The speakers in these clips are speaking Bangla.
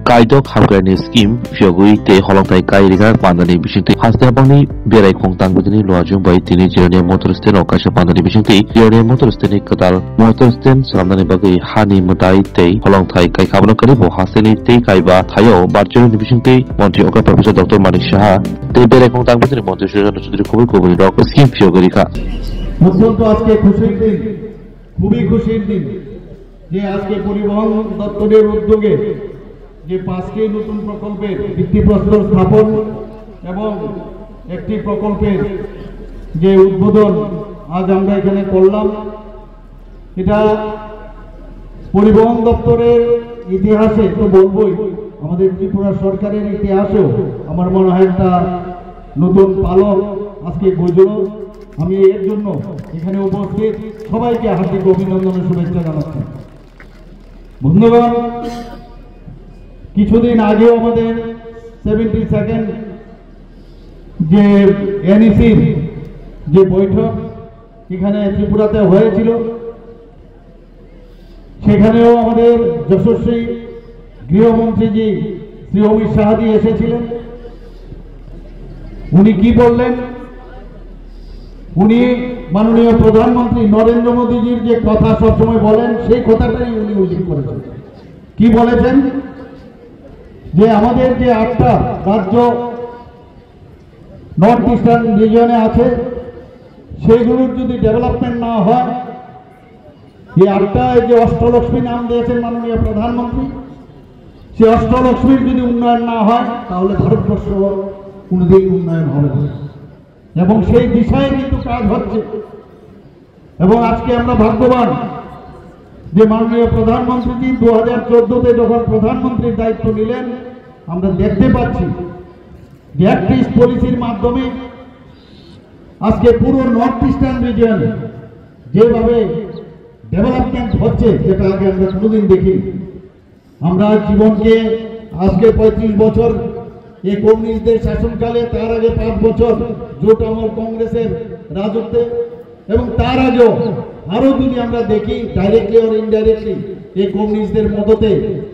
kaidok hamgrani scheme fiogui te holongtai kai rigar pandani bisingti hasda bangni berai khongtang budini loajung bai tini jirone motor stand okaisa pandani bisingti jirone motor stand ni kadal motor stand salamnani bagai hani mutai te holongtai kai khabano kari bo haseni te kai ba thayo barjoni ni bisingti মন্ত্রী অকা professor doctor Manik Saha te berai khongtang budini মন্ত্রী সুরেন্দ্র চৌধুরী খবর কবি রক স্কিম fioguri ka অত্যন্ত আজকে খুশির দিন, খুবই খুশির দিন যে আজকে পরিবহন দপ্তরের উদ্যোগে যে 5টি নতুন প্রকল্পের ভিত্তিপ্রস্তর স্থাপন এবং একটি প্রকল্পের যে উদ্বোধন আজ আমরা এখানে করলাম। এটা পরিবহন দপ্তরের ইতিহাসে তো বলবই, আমাদের ত্রিপুরা সরকারের ইতিহাসেও আমার মনে হয় একটা নতুন পালক আজকে গজল। আমি এর জন্য এখানে উপস্থিত সবাইকে হার্দিক অভিনন্দনের শুভেচ্ছা জানাচ্ছি। বন্ধুগণ, কিছুদিন আগেও আমাদের 72nd যে এনইসির যে বৈঠক এখানে ত্রিপুরাতে হয়েছিল, সেখানেও আমাদের যশস্বী গৃহমন্ত্রীজি শ্রী অমিত শাহজি এসেছিলেন। উনি কি বললেন? উনি মাননীয় প্রধানমন্ত্রী নরেন্দ্র মোদীজির যে কথা সবসময় বলেন সেই কথাটাই উনি উল্লেখ করেছেন। কি বলেছেন? যে আমাদের যে 8টা রাজ্য নর্থ ইস্টার্ন রিজিয়নে আছে, সেইগুলোর যদি ডেভেলপমেন্ট না হয়, এই 8টায় যে অষ্টলক্ষ্মী নাম দিয়েছেন মাননীয় প্রধানমন্ত্রী, সেই অষ্টলক্ষ্মীর যদি উন্নয়ন না হয় তাহলে ভারতবর্ষ কোনোদিন উন্নয়ন হবে না। এবং সেই দিশায় কিন্তু কাজ হচ্ছে। এবং আজকে আমরা ভাগ্যবান যে মাননীয় প্রধানমন্ত্রীজি 2014-তে যখন প্রধানমন্ত্রীর দায়িত্ব নিলেন, আমরা দেখতে পাচ্ছি যে অ্যাক্ট ইস্ট পলিসির মাধ্যমে আজকে পুরো নর্থ ইস্টার্ন রিজিয়নে যেভাবে ডেভেলপমেন্ট হচ্ছে, যেটা আগে আমরা কোনোদিন দেখিনি। আমরা জীবনকে আজকে 35 বছর এই কমিউনিস্টদের শাসনকালে, তার আগে 5 বছর জোট আমল কংগ্রেসের রাজত্বে, এবং তার আগেও আরো যদি আমরা দেখি ডাইরেক্টলি আর ইনডাইরেক্টলি এই কমিউনিস্টদের মদতে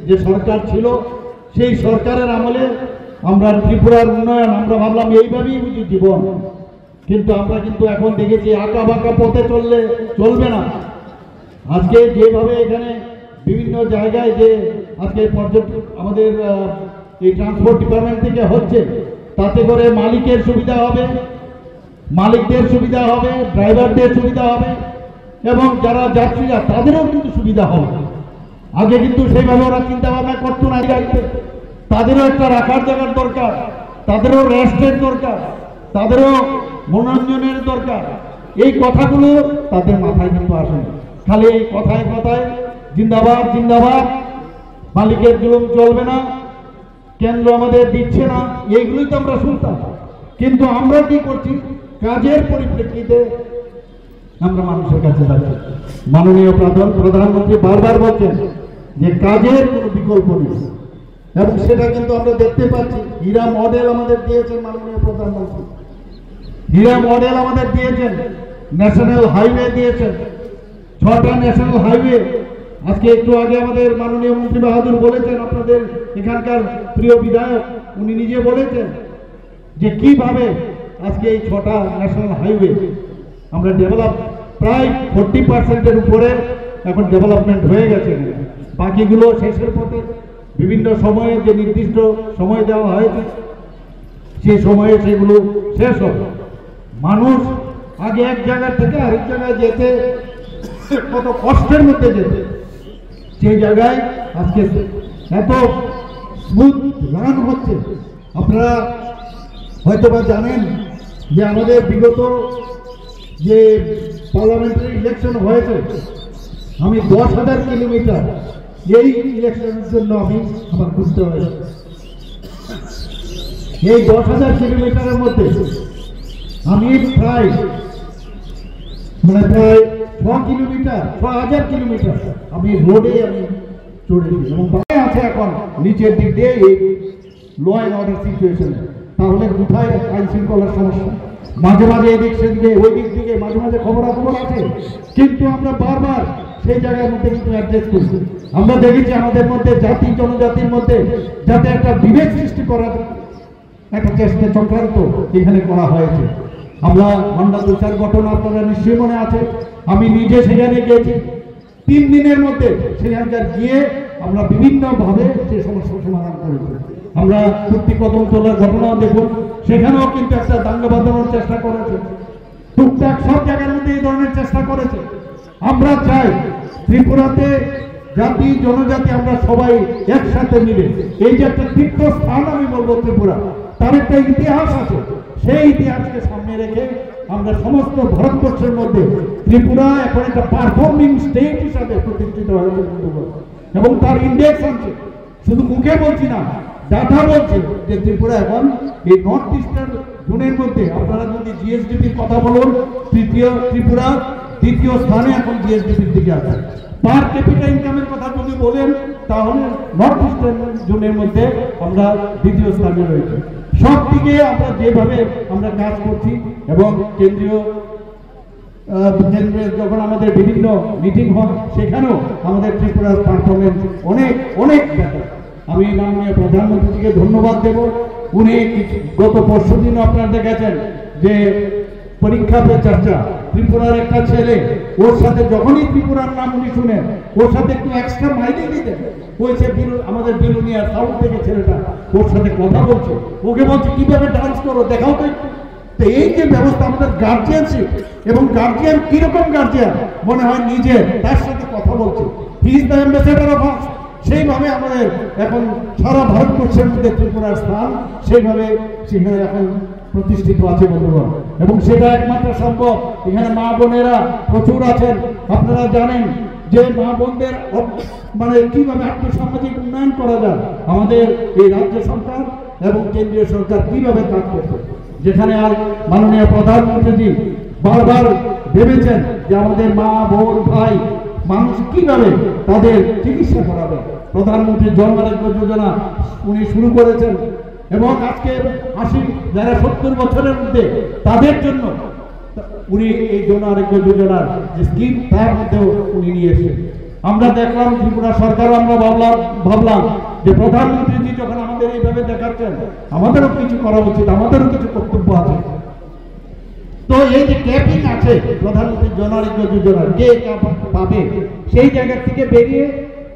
যে সরকার ছিল, সেই সরকারের আমলে আমরা ত্রিপুরার উন্নয়ন আমরা ভাবলাম এইভাবেই বুঝি জীবন। কিন্তু আমরা কিন্তু এখন দেখেছি আঁকা বাঁকা পথে চলবে না। আজকে যেভাবে এখানে বিভিন্ন জায়গায় যে আজকে পর্যটক আমাদের এই ট্রান্সপোর্ট ডিপার্টমেন্ট থেকে হচ্ছে, তাতে করে মালিকের সুবিধা হবে, মালিকদের সুবিধা হবে, ড্রাইভারদের সুবিধা হবে, এবং যারা যাত্রীরা তাদেরও কিন্তু সুবিধা হবে। আগে কিন্তু সেইভাবে ওরা চিন্তা ভাবনা করতো না। তাদেরও একটা রাখার জায়গার দরকার, তাদেরও রেস্টের দরকার, তাদেরও মনোরঞ্জনের দরকার। এই কথাগুলো তাদের মাথায় কিন্তু আসে না। খালি এই কথায় কথায় জিন্দাবাদ জিন্দাবাদ, মালিকের জুলুম চলবে না, কেন্দ্র আমাদের দিচ্ছে না, এইগুলোই তো আমরা শুনতাম। কিন্তু আমরা কি করছি? কাজের পরিপ্রেক্ষিতে আমরা মানুষের কাছে যাচ্ছি। মাননীয় প্রধানমন্ত্রী বারবার বলছেন যে কাজের কোনো বিকল্প নেই, এবং সেটা কিন্তু আমরা দেখতে পাচ্ছি। হীরা মডেল আমাদের দিয়েছেন মাননীয় প্রধানমন্ত্রী, হীরা মডেল আমাদের দিয়েছেন, ন্যাশনাল হাইওয়ে দিয়েছেন, 6টা ন্যাশনাল হাইওয়ে। আজকে একটু আগে আমাদের মাননীয় মন্ত্রী বাহাদুর বলেছেন, আপনাদের এখানকার প্রিয় বিধায়ক উনি নিজে বলেছেন যে কিভাবে আজকে এই 6টা ন্যাশনাল হাইওয়ে আমরা ডেভেলপ, প্রায় 40%-এর উপরে এখন ডেভেলপমেন্ট হয়ে গেছে। বাকিগুলো শেষের পথে, বিভিন্ন সময়ে যে নির্দিষ্ট সময় দেওয়া হয়েছে সেই সময়ে সেগুলো শেষ হবে। মানুষ আগে এক জায়গা থেকে আরেক জায়গায় যেতে কত কষ্টের মধ্যে যেতে, সেই জায়গায় আজকে এত স্মুথ রান হচ্ছে। আপনারা হয়তোবা জানেন যে আমাদের বিগত যে পার্লামেন্টারি ইলেকশন হয়েছে, আমি 10,000 কিলোমিটার এই ইলেকশনের জন্য আমার ঘুরতে হয়েছে। এই 10,000 কিলোমিটারের মধ্যে আমি প্রায় 6 কিলোমিটার, 6,000 কিলোমিটার আমি রোডে চড়েছি। এবং আছে এখন নিচের দিক দিয়ে এই ল অ্যান্ড অর্ডার সিচুয়েশন। তাহলে কোথায় আইন শৃঙ্খলার সমস্যা? মাঝে মাঝে এদিক সেদিকে ওই দিক থেকে মাঝে মাঝে খবরাখবর আছে, কিন্তু আমরা বারবার সেই জায়গার মধ্যে কিন্তু অ্যাড্রেস করছি। আমরা দেখেছি আমাদের মধ্যে জাতি জনজাতির মধ্যে যাতে একটা বিভেদ সৃষ্টি করার একটা চেষ্টা চক্রান্ত এখানে করা হয়েছে। আমরা মন্ডল বিচার গঠন আপনারা নিশ্চয়ই মনে আছে, আমি নিজে সেখানে গিয়েছি। 3 দিনের মধ্যে সেখানকার গিয়ে আমরা বিভিন্নভাবে সেই সমস্যার সমাধান করেছি। আমরা কুর্তি কদম তোলার ঘটনাও দেখুন, সেখানেও কিন্তু একটা দাঙ্গা বাঁধানোর চেষ্টা করেছে। টুকটাক সব জায়গার মধ্যে এই ধরনের চেষ্টা করেছে। আমরা চাই ত্রিপুরাতে জাতি জনজাতি আমরা সবাই একসাথে মিলে এই যে একটা তীর্থস্থান আমি বলবো ত্রিপুরা, তার একটা ইতিহাস আছে, সেই ইতিহাসকে সামনে রেখে আমরা সমস্ত ভারতবর্ষের মধ্যে ত্রিপুরা এখন একটা পারফর্মিং স্টেট হিসাবে প্রতিষ্ঠিত হয়েছে এবং তার ইন্ডেক্স আছে। শুধু মুখে বলছি না, ডাটা বলছে যে ত্রিপুরা এখন এই নর্থ ইস্টার্ন জোনের মধ্যে আপনারা যদি জিএসডিপির কথা বলুন, ত্রিপুরা দ্বিতীয় স্থানে এখন জিএসডিপির দিকে আছে। পার ক্যাপিটা ইনকামের কথা যদি বলেন তাহলে নর্থ ইস্টার্ন জোনের মধ্যে আমরা দ্বিতীয় স্থানে রয়েছে। সব দিকে আমরা যেভাবে আমরা কাজ করছি এবং কেন্দ্রে যখন আমাদের বিভিন্ন মিটিং হয় সেখানেও আমাদের ত্রিপুরার পারফরমেন্স অনেক অনেক বেটার। আমি মাননীয় প্রধানমন্ত্রীকে ধন্যবাদ দেব। উনি গত পরশুদিন আপনারা দেখেছেন যে পরীক্ষা পে চর্চা, ত্রিপুরার একটা ছেলে, ওর সাথে যখনই ত্রিপুরার নাম উনি শুনেন ওর সাথে একটু এক্সট্রা মাইনে দিতেন। হয়েছে আমাদের বিলুনিয়ার সাউথ থেকে ছেলেটা ওর সাথে কথা বলছে, ওকে বলছে কিভাবে ডান্স করো দেখাও তো একটু। তো এই যে ব্যবস্থা আমাদের গার্জিয়ানশিপ এবং গার্জিয়ান কিরকম গার্জিয়ান মনে হয় নিজে তার সাথে কথা বলছে, he is the ambassador of us. সেইভাবে আমাদের এখন সারা ভারতবর্ষের মধ্যে ত্রিপুরার স্থান সেইভাবে সেখানে এখন প্রতিষ্ঠিত আছে বন্ধুগণ, এবং সেটা একমাত্র সম্ভব এখানে মা বোনেরা প্রচুর আছেন। আপনারা জানেন যে মা বোনদের মানে কিভাবে আর্থসামাজিক উন্নয়ন করা যায় আমাদের এই রাজ্য সরকার এবং কেন্দ্রীয় সরকার কিভাবে কাজ করছে। যেখানে আর মাননীয় প্রধানমন্ত্রীজি বারবার ভেবেছেন যে আমাদের মা বোন ভাই মানুষ কিভাবে তাদের চিকিৎসা করাবে। প্রধানমন্ত্রী জন আরোগ্য যোজনা উনি শুরু করেছেন এবং আজকে 80 যারা 70 বছরের মধ্যে তাদের জন্য উনি এই জন আরোগ্য যোজনার যে স্কিম তার মধ্যেও উনি নিয়ে এসেছেন। আমরা দেখলাম ত্রিপুরা সরকারও আমরা ভাবলাম যে প্রধানমন্ত্রীজি যখন আমাদের এইভাবে দেখাচ্ছেন আমাদেরও কিছু করা উচিত, আমাদেরও কিছু কর্তব্য আছে। তো এই যে ক্যাপিং আছে প্রধানমন্ত্রী জন আরোগ্য যোজনার কে পাবে, সেই জায়গা থেকে বেরিয়ে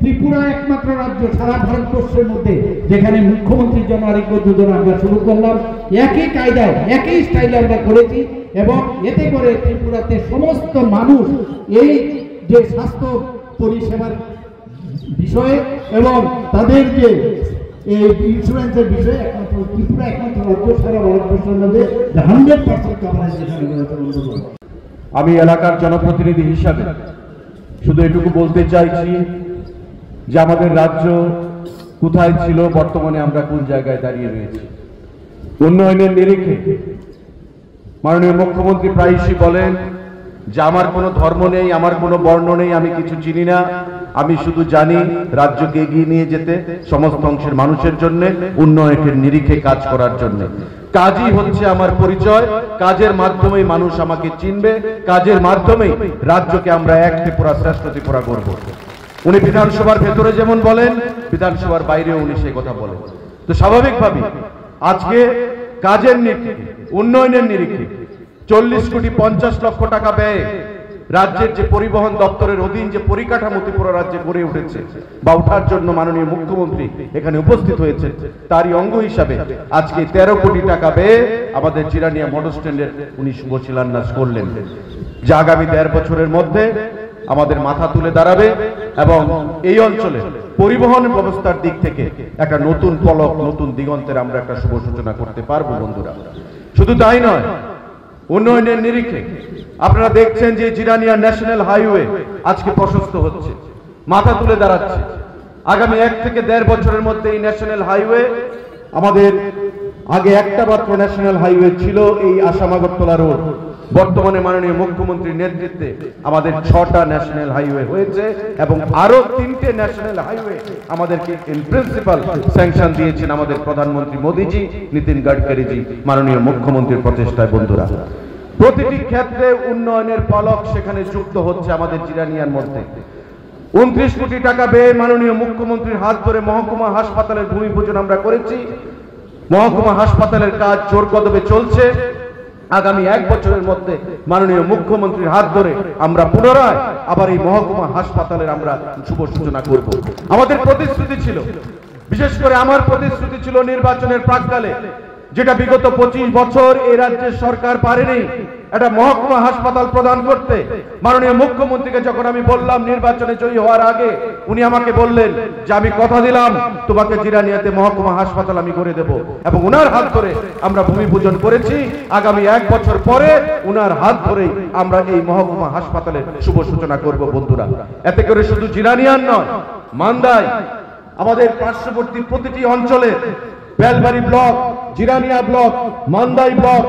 ত্রিপুরা একমাত্র রাজ্য সারা ভারতবর্ষের মধ্যে যেখানে মুখ্যমন্ত্রী জন আরোগ্য যোজনা আমরা শুরু করলাম। একই কায়দায় একই স্টাইলে আমরা করেছি এবং এতে করে ত্রিপুরাতে সমস্ত মানুষ এই যে স্বাস্থ্য পরিষেবার বিষয়ে এবং তাদের যে এই ইন্স্যুরেন্সের বিষয়ে একমাত্র ত্রিপুরা একমাত্র রাজ্য সারা ভারতবর্ষের মধ্যে 100% কভারেজ যেখানে রয়েছে। আমি এলাকার জনপ্রতিনিধি হিসাবে শুধু এটুকু বলতে চাইছি যে আমাদের রাজ্য কোথায় ছিল, বর্তমানে আমরা কোন জায়গায় দাঁড়িয়ে রয়েছি। উন্নয়নের নিরিখে মাননীয় মুখ্যমন্ত্রী প্রায়শই বলেন যে আমার কোনো ধর্ম নেই, আমার কোনো বর্ণ নেই, আমি কিছু চিনি না, আমি শুধু জানি রাজ্যকে এগিয়ে নিয়ে যেতে সমস্ত অংশের মানুষের জন্য উন্নয়নের নিরিখে কাজ করার জন্য। কাজই হচ্ছে আমার পরিচয়, কাজের মাধ্যমেই মানুষ আমাকে চিনবে, কাজের মাধ্যমেই রাজ্যকে আমরা এক ত্রিপুরা শ্রেষ্ঠ ত্রিপুরা করব। উনি বিধানসভার ভেতরে যেমন বলেন, বিধানসভার বাইরেও উনি সেই কথা বলেন। তো স্বাভাবিকভাবে আজকে কাজের নিরিখে, উন্নয়নের নিরিখে 40 কোটি 50 লক্ষ টাকা ব্যয়ে রাজ্যের যে পরিবহন দপ্তরের অধীন যে পরিকাঠামো ত্রিপুরা রাজ্যে গড়ে উঠেছে বা ওঠার জন্য মাননীয় মুখ্যমন্ত্রী এখানে উপস্থিত হয়েছে, তারই অঙ্গ হিসাবে আজকে 13 কোটি টাকা ব্যয়ে আমাদের জিরানিয়া মডেল স্ট্যান্ডের উনি শুভ শিলান্যাস করলেন, যা আগামী 1.5 বছরের মধ্যে আমাদের মাথা তুলে দাঁড়াবে এবং এই অঞ্চলে পরিবহন ব্যবস্থার দিক থেকে একটা নতুন পলক, নতুন দিগন্তের আমরা একটা শুভ সূচনা করতে পারবো বন্ধুরা। শুধু তাই নয়, উন্নয়নের নিরিখে আপনারা দেখছেন যে জিরানিয়া ন্যাশনাল হাইওয়ে আজকে প্রশস্ত হচ্ছে, মাথা তুলে দাঁড়াচ্ছে। আগামী 1 থেকে 1.5 বছরের মধ্যে এই ন্যাশনাল হাইওয়ে আমাদের আগে একটা মাত্র ন্যাশনাল হাইওয়ে ছিল এই আসাম আগরতলা রোড, বর্তমানে মাননীয় মুখ্যমন্ত্রীর নেতৃত্বে আমাদের 6টা ন্যাশনাল হাইওয়ে হয়েছে এবং আরো 3টে ন্যাশনাল হাইওয়ে আমাদেরকে ইন প্রিন্সিপাল স্যাংশন দিয়েছেন আমাদের প্রধানমন্ত্রী মোদীজি, নীতিন গডকরিজি, মাননীয় মুখ্যমন্ত্রীর প্রচেষ্টায়। বন্ধুরা, প্রতিটি ক্ষেত্রে উন্নয়নের পলক সেখানে যুক্ত হচ্ছে আমাদের জিরানিয়ার মধ্যে। 29 কোটি টাকা ব্যয়ে মাননীয় মুখ্যমন্ত্রীর হাত ধরে মহকুমা হাসপাতালের ভূমি পূজন আমরা করেছি। মহকুমা হাসপাতালের কাজ জোর কদমে চলছে। আগামী 1 বছরের মধ্যে মাননীয় মুখ্যমন্ত্রীর হাত ধরে আমরা পুনরায় আবার এই মহকুমা হাসপাতালের আমরা শুভ সূচনা করব। আমাদের প্রতিশ্রুতি ছিল, বিশেষ করে আমার প্রতিশ্রুতি ছিল নির্বাচনের প্রাক্কালে, যেটা বিগত 25 বছর এই রাজ্যের সরকার পারেনি, একটা মহকুমা হাসপাতাল প্রদান করতে। মাননীয় মুখ্যমন্ত্রীকে যখন আমি বললাম নির্বাচনে জয়ী হওয়ার আগে, উনি আমাকে বললেন যে আমি কথা দিলাম তোমাকে জিরানিয়াতে মহকুমা হাসপাতাল আমি করে দেব, এবং উনার হাত ধরে আমরা ভূমি পূজন করেছি। আগামী 1 বছর পরে উনার হাত ধরেই আমরা এই মহকুমা হাসপাতালের শুভ সূচনা করব বন্ধুরা। এতে করে শুধু জিরানিয়ার নয়, মান্দাই, আমাদের পার্শ্ববর্তী প্রতিটি অঞ্চলে, Belbari block, Jirania block, Mandai block,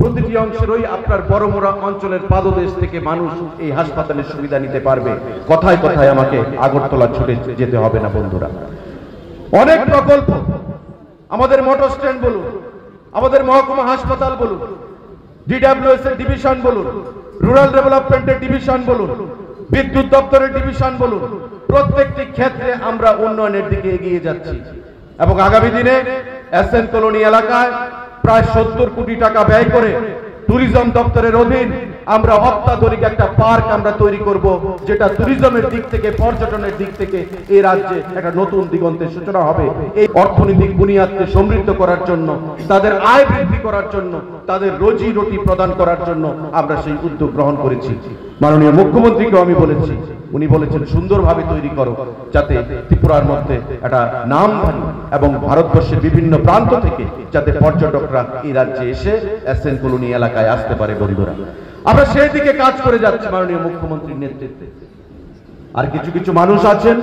প্রতিটি অংশের ওই আপনার বড়মোড়া অঞ্চলের পাদদেশ থেকে মানুষ এই হাসপাতালের সুবিধা নিতে পারবে। কথায় কথায় আমাকে আগরতলা ছুটে যেতে হবে না বন্ধুরা। অনেক প্রকল্প, আমাদের মোটর স্ট্যান্ড বলুন, আমাদের মহকুমা হাসপাতাল বলুন, ডিডব্লিউএস এর ডিভিশন বলুন, রুরাল ডেভেলপমেন্টের ডিভিশন বলুন, বিদ্যুৎ দপ্তরের ডিভিশন বলুন, প্রত্যেকটি ক্ষেত্রে আমরা উন্নয়নের দিকে এগিয়ে যাচ্ছি। এবং আগামী দিনে এসএন কলোনি এলাকায় প্রায় 70 কোটি টাকা ব্যয় করে ট্যুরিজম দপ্তরের অধীন আমরা অত্যাধুনিক একটা পার্ক আমরা তৈরি করব, যেটা ট্যুরিজমের দিক থেকে, পর্যটনের দিক থেকে এই রাজ্যে একটা নতুন দিগন্তের সূচনা হবে। এই অর্থনৈতিক বুনিয়াদকে সমৃদ্ধ করার জন্য, তাদের আয় বৃদ্ধি করার জন্য, তাদের রোজি রুটি প্রদান করার জন্য আমরা সেই উদ্যোগ গ্রহণ করেছি। মাননীয় মুখ্যমন্ত্রীকেও আমি বলেছি, উনি বলেছেন সুন্দরভাবে তৈরি করো, যাতে ত্রিপুরার মধ্যে একটা নামধারী এবং ভারতবর্ষের বিভিন্ন প্রান্ত থেকে যাতে পর্যটকরা এই রাজ্যে এসে এসএন কলোনি এলাকায় আসতে পারে বন্ধুরা। আমরা সেই দিকে কাজ করে যাচ্ছি মাননীয় মুখ্যমন্ত্রীর নেতৃত্বে। আর কিছু কিছু মানুষ আছেন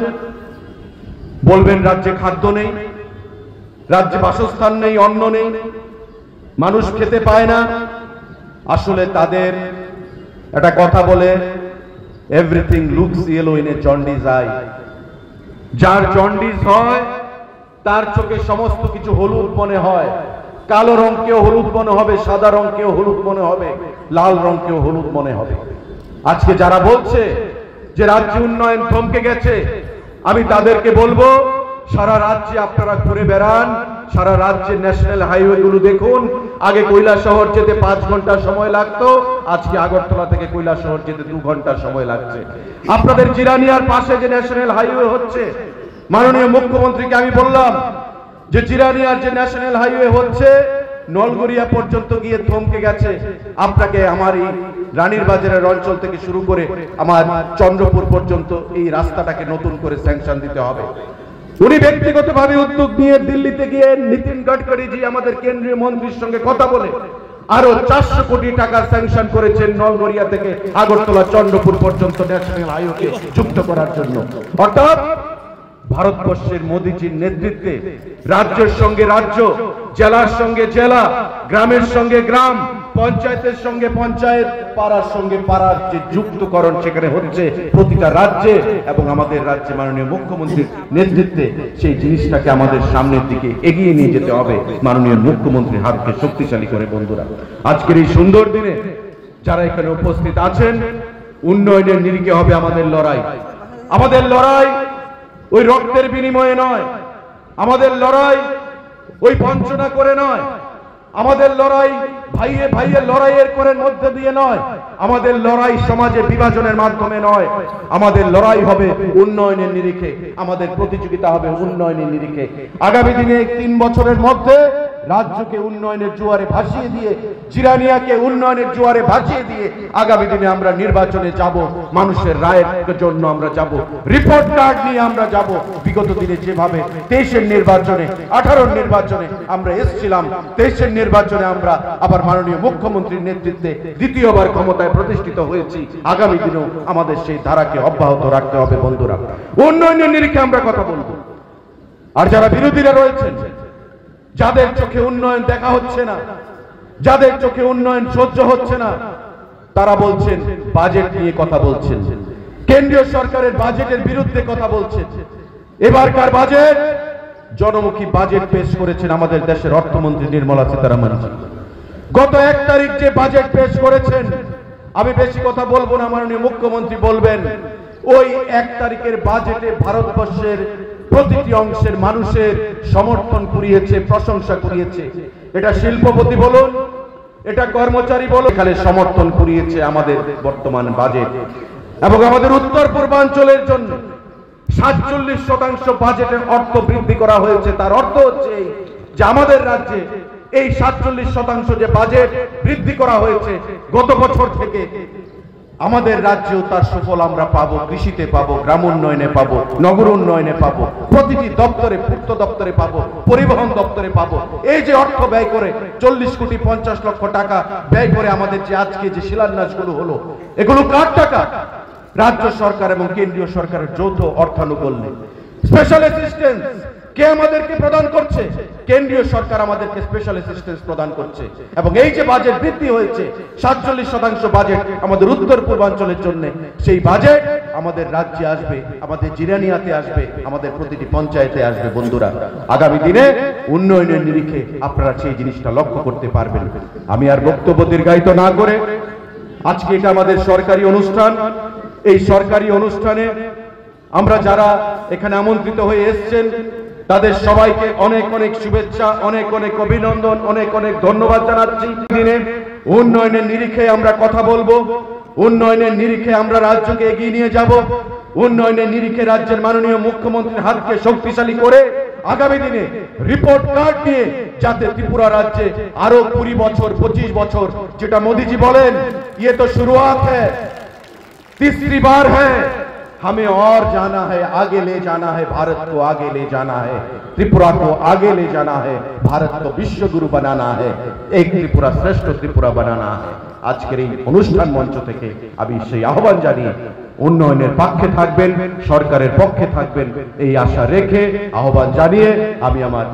বলবেন রাজ্যে খাদ্য নেই, রাজ্যে বাসস্থান নেই, অন্ন নেই, মানুষ খেতে পায় না। আসলে তাদের একটা কথা বলে, everything looks yellow in a jaundice I. যার জন্ডিস হয় তার চোখে সমস্ত কিছু হলুদ মনে হয়। কালো রঙকেও হলুদ মনে হবে, সাদা রঙকেও হলুদ মনে হবে, লাল রঙকেও হলুদ মনে হবে। আজকে যারা বলছে যে রাজ্য উন্নয়ন থমকে গেছে, আমি তাদেরকে বলবো সারা রাজ্যে আপনারা ঘুরে বেড়ান, সারা রাজ্যের ন্যাশনাল হাইওয়ে গুলো দেখুন। আগে কৈলাসহর যেতে 5 ঘন্টা সময় লাগতো, আজকে আগরতলা থেকে কৈলাসহর যেতে 2 ঘন্টা সময় লাগছে। আপনাদের জিরানিয়ার পাশে যে ন্যাশনাল হাইওয়ে হচ্ছে, মাননীয় মুখ্যমন্ত্রীকে আমি বললাম যে জিরানিয়ার যে ন্যাশনাল হাইওয়ে হচ্ছে নলগড়িয়া পর্যন্ত গিয়ে থমকে গেছে। আপনাকে আমার এই রানীর বাজারের অঞ্চল থেকে শুরু করে আমার চন্দ্রপুর পর্যন্ত এই রাস্তাটাকে নতুন করে স্যাংশন দিতে হবে। উনি ব্যক্তিগতভাবে উদ্যোগ নিয়ে দিল্লিতে গিয়ে নীতিন গডকরি জি আমাদের কেন্দ্রীয় মন্ত্রীর সঙ্গে কথা বলে আরো 400 কোটি টাকা স্যাংশন করেছেন নলগড়িয়া থেকে আগরতলা চন্দ্রপুর পর্যন্ত ন্যাশনাল হাইওয়েকে যুক্ত করার জন্য। অর্থাৎ ভারতবর্ষের মোদীজির নেতৃত্বে রাজ্যের সঙ্গে রাজ্য, জেলার সঙ্গে জেলা, গ্রামের সঙ্গে গ্রাম, পঞ্চায়েতের সঙ্গে পঞ্চায়েত, পাড়ার সঙ্গে পাড়ার যে যুক্তকরণ সেখানে হচ্ছে প্রতিটা রাজ্যে, এবং আমাদের রাজ্যে মাননীয় মুখ্যমন্ত্রীর নেতৃত্বে সেই জিনিসটাকে আমাদের সামনের দিকে এগিয়ে নিয়ে যেতে হবে মাননীয় মুখ্যমন্ত্রীর হাতকে শক্তিশালী করে। বন্ধুরা, আজকের এই সুন্দর দিনে যারা এখানে উপস্থিত আছেন, উন্নয়নের নিরিখে হবে আমাদের লড়াই। আমাদের লড়াই ওই রক্তের বিনিময়ে নয়, আমাদের লড়াই ওই বঞ্চনা করে নয়, আমাদের লড়াই ভাইয়ে ভাইয়ে লড়াইয়ের করে মধ্যে দিয়ে নয়, আমাদের লড়াই সমাজে বিভাজনের মাধ্যমে নয়, আমাদের লড়াই হবে উন্নয়নের নিরিখে, আমাদের প্রতিযোগিতা হবে উন্নয়নের নিরিখে। আগামী দিনে 3 বছরের মধ্যে রাজ্যকে উন্নয়নের জোয়ারে ভাসিয়ে দিয়ে, জিরানিয়াকে উন্নয়নের জোয়ারে ভাসিয়ে দিয়ে আগামী দিনে আমরা নির্বাচনে যাব, মানুষের রায়ের জন্য আমরা যাব, রিপোর্ট কার্ড নিয়ে আমরা যাব। বিগত দিনে যেভাবে 23-এর নির্বাচনে, 18-র নির্বাচনে আমরা এসেছিলাম, 23-এর নির্বাচনে আমরা আবার মাননীয় মুখ্যমন্ত্রীর নেতৃত্বে দ্বিতীয়বার ক্ষমতায় প্রতিষ্ঠিত হয়েছি। আগামী দিনেও আমাদের সেই ধারাকে অব্যাহত রাখতে হবে। বন্ধুরা, উন্নয়নের নিরিখে আমরা কথা বলবো। আর যারা বিরোধীরা রয়েছেন, যাদের চোখে উন্নয়ন দেখা হচ্ছে না, যাদের চোখে উন্নয়ন সহ্য হচ্ছে না, তারা বলছেন বাজেট নিয়ে কথা বলছেন, কেন্দ্রীয় সরকারের বাজেটের বিরুদ্ধে কথা বলছেন। এবারকার বাজেট জনমুখী বাজেট পেশ করেছেন আমাদের দেশের অর্থমন্ত্রী নির্মলা সীতারামন জি। গত 1 তারিখ যে বাজেট পেশ করেছেন, আমি বেশি কথা বলবো না, মাননীয় মুখ্যমন্ত্রী বলবেন ওই 1 তারিখের বাজেটে ভারতবর্ষের প্রতিটি অংশের মানুষের সমর্থন কুড়িয়েছে, প্রশংসা কুড়িয়েছে। এটা শিল্পপতি বলুন, এটা কর্মচারী বলুন, এখানে সমর্থন কুড়িয়েছে আমাদের বর্তমান বাজেট। এবং আমাদের উত্তর পূর্বাঞ্চলের জন্য 47% বাজেটের অর্থ বৃদ্ধি করা হয়েছে। তার অর্থ হচ্ছে যে আমাদের রাজ্যে এই 47% যে বাজেট বৃদ্ধি করা হয়েছে গত বছর থেকে, আমাদের রাজ্যেও তার সুফল আমরা পাবো। কৃষিতে পাবো, গ্রাম উন্নয়নে পাবো, নগর উন্নয়নে পাবো, প্রতিটি দপ্তরে, পূর্ত দপ্তরে পাবো, পরিবহন দপ্তরে পাবো। এই যে অর্থ ব্যয় করে 40,50,00,000 টাকা ব্যয় করে আমাদের যে আজকে যে শিলান্যাসগুলো হলো, এগুলো কার টাকা? রাজ্য সরকার এবং কেন্দ্রীয় সরকারের যৌথ অর্থানুকূল্যে। স্পেশাল অ্যাসিস্ট্যান্স কে আমাদেরকে প্রদান করছে? কেন্দ্রীয় সরকার আমাদেরকে স্পেশাল অ্যাসিস্ট্যান্স প্রদান করছে। এবং এই যে বাজেট বৃদ্ধি হয়েছে 47% বাজেট আমাদের উত্তর পূর্বাঞ্চলের জন্য, সেই বাজেট আমাদের রাজ্যে আসবে, আমাদের জিরানিয়াতে আসবে, আমাদের প্রতিটি পঞ্চায়েতে আসবে। বন্ধুরা, আগামী দিনে উন্নয়নের নিরিখে আপনারা সেই জিনিসটা লক্ষ্য করতে পারবেন। আমি আর বক্তব্য দীর্ঘায়িত না করে, আজকে এটা আমাদের সরকারি অনুষ্ঠান। এই সরকারি অনুষ্ঠানে আমরা যারা এখানে আমন্ত্রিত হয়ে এসেছেন তাদের সবাইকে অনেক অনেক শুভেচ্ছা, অনেক অনেক অভিনন্দন, অনেক অনেক ধন্যবাদ জানাচ্ছি। দিনে উন্নয়নের নিরিখে আমরা কথা বলবো, উন্নয়নের নিরিখে আমরা রাজ্যকে এগিয়ে নিয়ে যাব, উন্নয়নের নিরিখে রাজ্যের মাননীয় মুখ্যমন্ত্রীর হাতকে শক্তিশালী করে আগামী দিনে রিপোর্ট কার্ড নিয়ে যাতে ত্রিপুরা রাজ্যে আরো 20 বছর 25 বছর, যেটা মোদীজি বলেন, ये तो शुरुआत है, तीसरी बार है, हमें और जाना है, आगे ले जाना है, भारत को आगे ले जाना है, त्रिपुरा को आगे ले जाना है, भारत को विश्व गुरु बनाना है, एक त्रिपुरा श्रेष्ठ त्रिपुरा बनाना है। আজকের এই অনুষ্ঠান মঞ্চ থেকে আমি সেই আহ্বান জানিয়ে উন্নয়নের পক্ষে থাকবেন, সরকারের পক্ষে থাকবেন, এই আশা রেখে আহ্বান জানিয়ে আমি আমার